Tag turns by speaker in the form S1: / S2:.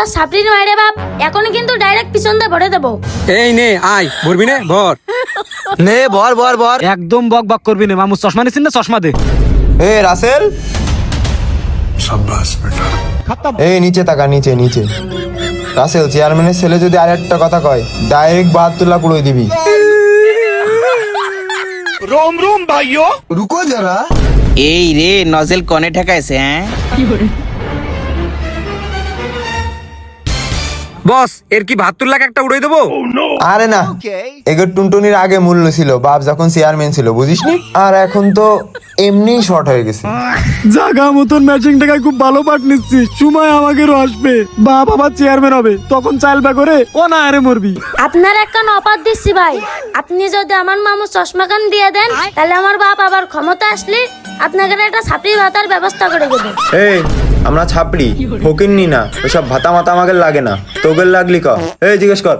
S1: তোর সাপড়ি নয় রে বাপ, এখন কিন্তু ডাইরেক্ট পিছন দিয়ে ভরে দেবো।
S2: এই নে আয়, ভরবি নে ভর।
S3: নে ভর ভর ভর।
S4: একদম বক বক করবি না মামু, চশমা নিছিস না? চশমা দে।
S3: এ রাসেল, এই নিচে তাকা, নিচে নিচে। রাসেল, চেয়ারম্যানের ছেলে যদি আর একটা কথা কয় ডাইরেক্ট 72 লাখ উড়িয়ে দিবি।
S5: এই রে নজেল কনে ঠেকাইছে হ্যাঁ?
S2: বস, এর কি 72 লাখ একটা উড়াই দেবো?
S3: আরে না, এগের টুনটুনির আগে মূল্য ছিল বাপ যখন চেয়ারম্যান ছিল, বুঝিস নি? আর এখন তো এমনি শর্ট হয়ে গেছে।
S4: জাগা মতন ম্যাচিং টাকায় খুব ভালো পাট নিচ্ছি, সময় আমাকেও আসবে, বাপ আবার চেয়ারম্যান হবে, তখন চাইলবা করে ও না আরে মরবি।
S1: আপনার একটা অফার দিচ্ছি ভাই, আপনি যদি আমার মামু চশমা কান দিয়ে দেন, তাহলে আমার বাপ আবার ক্ষমতা আসলে আপনাকে একটা সাপড়ি ভাতার ব্যবস্থা করে দেবে।
S3: এই আমরা ছাপড়ি ফকিন্নি না, ওসব ভাতা মাতা আমাকে লাগে না, তোদের লাগলি ক। এই জিজ্ঞেস কর।